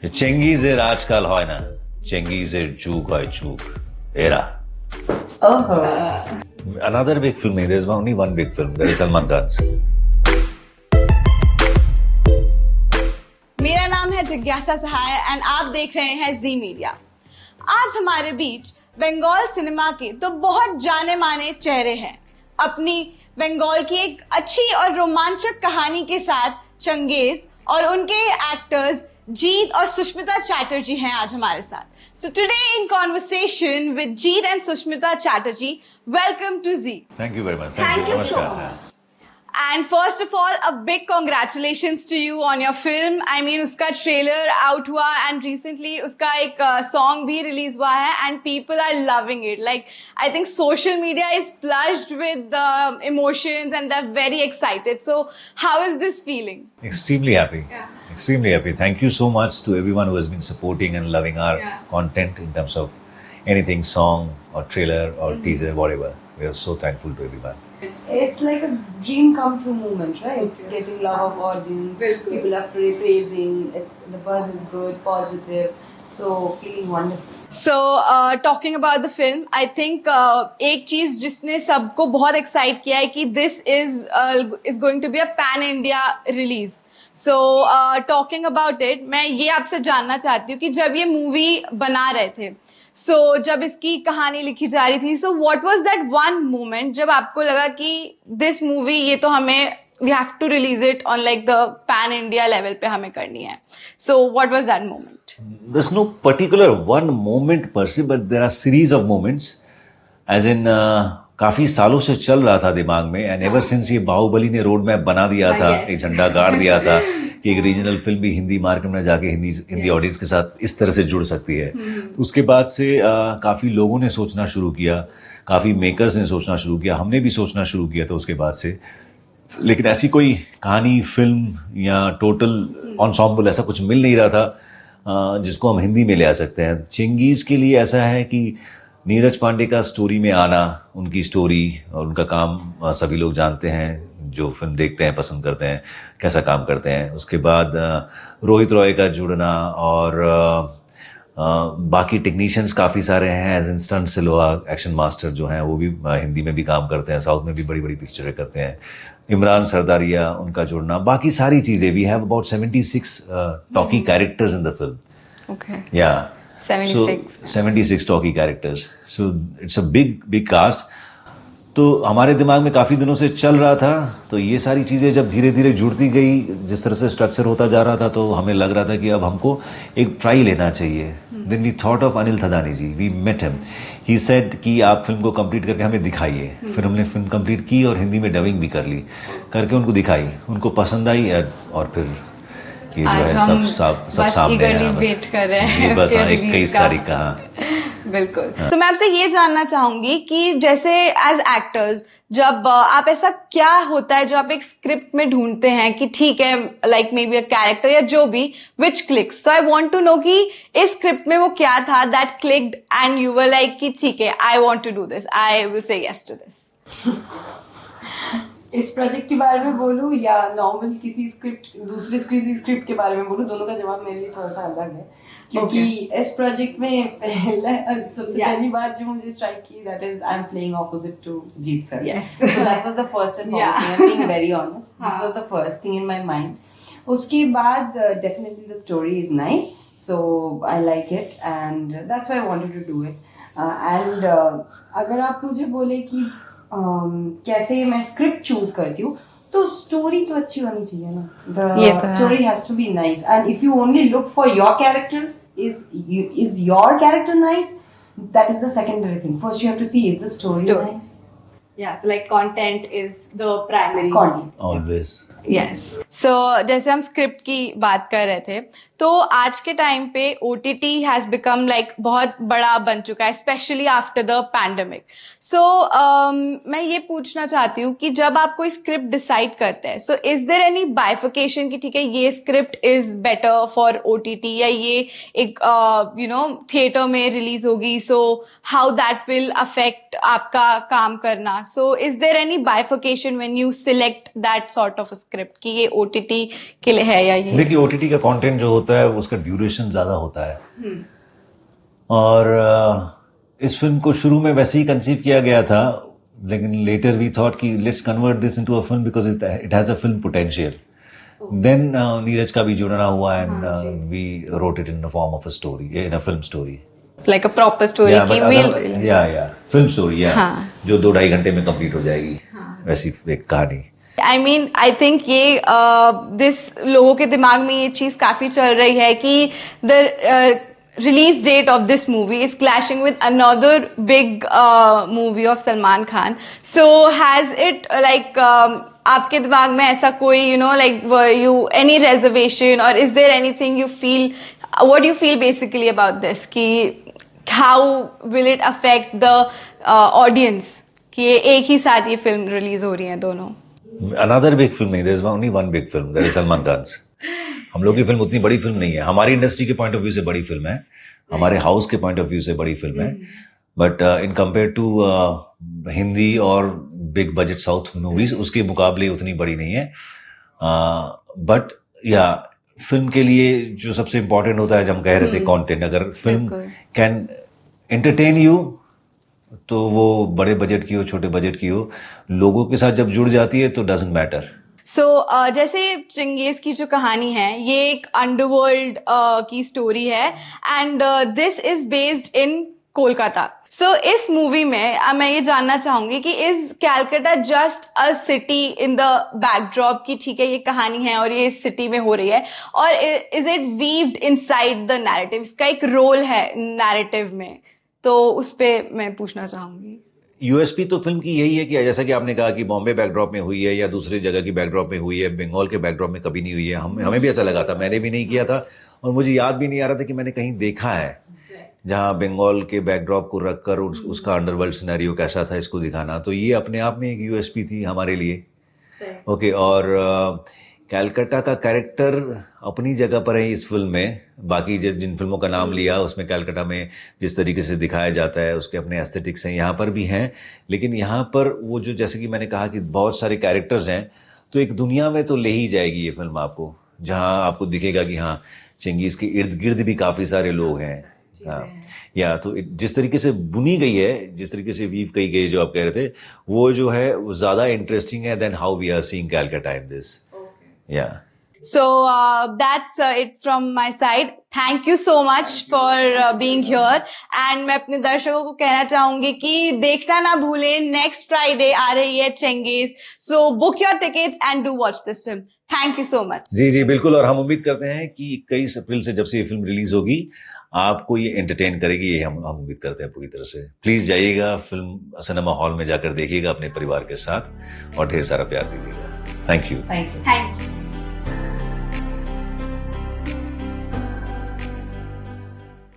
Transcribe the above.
চেঙ্গিজের আজকাল হয় না, চেঙ্গিজের যুগ হয় যুগ, এরা। Another big film, there's only one big film, there is Salman Khan's. मेरा नाम है जिज्ञासा सहाय एंड आप देख रहे हैं जी मीडिया। आज हमारे बीच बंगाल सिनेमा के तो बहुत जाने माने चेहरे हैं। अपनी बंगाल की एक अच्छी और रोमांचक कहानी के साथ चंगेज और उनके एक्टर्स जीत और सुष्मिता चैटर्जी हैं आज हमारे साथ। So today in conversation with Jeet and Sushmita Chatterjee, welcome to Zee. Thank you very much. Thank you so Namaskar. much. And first of all, a big congratulations to you on your film. I mean, उसका trailer out हुआ and recently उसका एक song भी release हुआ है and people are loving it. Like, I think social media is flushed with emotions and they're very excited. So, how is this feeling? Extremely happy. Extremely happy. Thank you so much to everyone who has been supporting and loving our content in terms of anything, song or trailer or teaser, whatever. We are so thankful to everyone. It's like a dream come true moment, right? Getting love of audience, people are praising, the buzz is good, positive, so feeling wonderful. So, talking about the film, I think एक चीज जिसने सबको बहुत excite किया है कि this is going to be a pan India release. So, talking about it, मैं ये आपसे जानना चाहती हूँ कि जब ये मूवी बना रहे थे, so जब इसकी कहानी लिखी जा रही थी, so what was that one moment जब आपको लगा कि this movie ये तो हमें we have to release it on like the pan India level पे हमें करनी है. So what was that moment? There's no particular one moment per se, but there are series of moments. As in, काफी सालों से चल रहा था दिमाग में, and ever since ये बाहुबली ने रोड मैप बना दिया था, एक झंडा गाड़ दिया था कि एक रीजनल फिल्म भी हिंदी मार्केट में जाके हिंदी ऑडियंस के साथ इस तरह से जुड़ सकती है। तो उसके बाद से काफी लोगों ने सोचना शुरू किया, काफी मेकर्स ने सोचना शुरू किया, हमने भी सोचना शुरू किया था उसके बाद से। लेकिन ऐसी कोई कहानी, फिल्म या टोटल एंसेम्बल ऐसा कुछ मिल नहीं रहा था जिसको हम हिंदी में ले आ सकते हैं। चेंगीज के लिए ऐसा है कि नीरज पांडे का स्टोरी में आना, उनकी स्टोरी और उनका काम सभी लोग जानते हैं, जो फिल्म देखते हैं, पसंद करते हैं, कैसा काम करते हैं। उसके बाद रोहित रॉय का जुड़ना और बाकी टेक्नीशियंस काफ़ी सारे हैं, एज इंस्टेंट सिल्वा एक्शन मास्टर जो हैं वो भी हिंदी में भी काम करते हैं, साउथ में भी बड़ी बड़ी पिक्चरें करते हैं। इमरान सरदारिया, उनका जुड़ना, बाकी सारी चीज़ें। We have about 76 talkie characters in the film. Okay. Yeah. 76. So 76 talkie characters. So it's a big cast. तो हमारे दिमाग में काफ़ी दिनों से चल रहा था, तो ये सारी चीज़ें जब धीरे धीरे जुड़ती गई, जिस तरह से स्ट्रक्चर होता जा रहा था, तो हमें लग रहा था कि अब हमको एक ट्राई लेना चाहिए। Then we thought of Anil Thadani ji, we met him, he said कि आप फिल्म को कंप्लीट करके हमें दिखाइए। फिर हमने फिल्म कंप्लीट की और हिंदी में डबिंग भी कर ली, करके उनको दिखाई, उनको पसंद आई और फिर ये जो है सब सामने है। वेट कर रहे हैं बस उसके 21 release तारीख का। बिल्कुल। तो मैं आपसे ये जानना चाहूंगी कि जैसे एज एक्टर्स जब आप ऐसा क्या होता है जो आप एक स्क्रिप्ट में ढूंढते हैं कि ठीक है, like may be a character या जो भी, which clicks. So I want to know कि इस स्क्रिप्ट में वो क्या था that clicked and you were like कि ठीक है, I want to do this, I will say yes to this. इस प्रोजेक्ट के बारे में बोलूं या नॉर्मल किसी स्क्रिप्ट के बारे में बोलूं, दोनों का जवाब मेरे लिए थोड़ा सा अलग है, क्योंकि इस प्रोजेक्ट में सबसे पहली बात जो मुझे स्ट्राइक की, that is I am playing opposite to Jeet sir. Yes. So that was the first and foremost thing. I'm being very honest. This was the first thing in my mind. उसके बाद definitely the story is nice, so I like it and that's why I wanted to do it. And अगर आप मुझे बोले कि कैसे मैं script choose करती हूँ, तो स्टोरी तो अच्छी होनी चाहिए ना। The story has to be nice and if you only look for your character, is your character nice, that is the secondary thing. First you have to see, is the story nice? Yeah, so like content is the primary Content. Always. Yes. So जैसे हम script की बात कर रहे थे, तो आज के टाइम पे OTT हैज बिकम लाइक बहुत बड़ा बन चुका है, स्पेशली आफ्टर द पैंडेमिक। सो मैं ये पूछना चाहती हूँ कि जब आप कोई स्क्रिप्ट डिसाइड करते हैं, so is there any bifurcation कि ठीक है ये script is better for OTT या ये एक थिएटर में रिलीज होगी, so how that will affect आपका काम करना। So is there any bifurcation when you select that sort of script कि ये OTT OTT के लिए है या ये? देखिए OTT का कंटेंट जो होता है उसका ड्यूरेशन ज़्यादा होता है और इस फिल्म को शुरू में वैसे ही कंसीव किया गया था, लेकिन लेटर वी थॉट कि let's convert this into a film because it has a film potential. Then Neeraj का भी जुड़ना हुआ and we wrote it in the form of a story, in a film story. Like a proper story Yeah, कि but we'll film story हाँ. जो 2-2.5 घंटे में complete हो जाएगी, वैसी एक कहानी. I mean, I think ये लोगों के दिमाग में ये चीज काफी चल रही है कि the release date of this movie is clashing with another big movie of Salman Khan. So has it आपके दिमाग में ऐसा कोई any reservation or is there anything you feel? What do you feel basically about this? कि how will it affect the audience? कि ये एक ही साथ ये फिल्म रिलीज हो रही है दोनों. Another big film नहीं, there is only one big film, that is Salman Khan's. हम लोग की फिल्म उतनी बड़ी फिल्म नहीं है, हमारी इंडस्ट्री के पॉइंट ऑफ व्यू से बड़ी फिल्म है, हमारे हाउस के पॉइंट ऑफ व्यू से बड़ी फिल्म है, but in compare to Hindi और बिग बजट साउथ मूवीज उसके मुकाबले उतनी बड़ी नहीं है. बट या फिल्म के लिए जो सबसे इम्पोर्टेंट होता है, जब हम कह रहे थे कंटेंट, अगर फिल्म कैन एंटरटेन यू तो वो बड़े बजट की हो छोटे बजट की हो, लोगों के साथ जब जुड़ जाती है तो डजंट मैटर. सो जैसे चंगेज की जो कहानी है ये एक अंडरवर्ल्ड की स्टोरी है and this is based in Kolkata. So इस मूवी में मैं ये जानना चाहूंगी कि is Calcutta just a city in the backdrop की ठीक है ये कहानी है और ये इस सिटी में हो रही है, और is it weaved inside the narrative? इसका एक रोल है नैरेटिव में, तो उस पे मैं पूछना चाहूंगी. यूएसपी तो फिल्म की यही है कि जैसा कि आपने कहा कि बॉम्बे बैकड्रॉप में हुई है या दूसरी जगह की बैकड्रॉप में हुई है, बंगाल के बैकड्रॉप में कभी नहीं हुई है. हमें भी ऐसा लगा था, मैंने भी नहीं किया था और मुझे याद भी नहीं आ रहा था कि मैंने कहीं देखा है जहां बंगाल के बैकड्रॉप को रखकर उसका अंडरवर्ल्ड सिनेरियो कैसा था इसको दिखाना. तो ये अपने आप में एक यूएसपी थी हमारे लिए. ओके, और कैलकाटा का कैरेक्टर अपनी जगह पर है इस फिल्म में. बाकी जिन फिल्मों का नाम लिया उसमें कैलकाटा में जिस तरीके से दिखाया जाता है उसके अपने एस्थेटिक्स हैं, यहाँ पर भी हैं. लेकिन यहाँ पर वो जो जैसे कि मैंने कहा कि बहुत सारे कैरेक्टर्स हैं, तो एक दुनिया में तो ले ही जाएगी ये फिल्म आपको, जहाँ आपको दिखेगा कि हाँ चंगेज के इर्द गिर्द भी काफ़ी सारे लोग हैं. हाँ, या तो जिस तरीके से बुनी गई है, जिस तरीके से वीव की गई जो आप कह रहे थे, वो जो है वो ज़्यादा इंटरेस्टिंग है then how we are seeing Calcutta in this. Yeah. So that's it from my side. Thank you so much for being here. And मैं अपने दर्शकों को कहना चाहूंगी कि देखना ना भूलें, next Friday आ रही है Genghis. So book your tickets and do watch this film. Thank you so much. जी जी बिल्कुल, और हम उम्मीद करते हैं कि 21 अप्रैल से जब से ये फिल्म रिलीज होगी आपको ये एंटरटेन करेगी, ये हम उम्मीद करते हैं पूरी तरह से. प्लीज जाइएगा, फिल्म सिनेमा हॉल में जाकर देखिएगा अपने परिवार के साथ और ढेर सारा प्यार दीजिएगा. Thank you. Thank you. Thank you.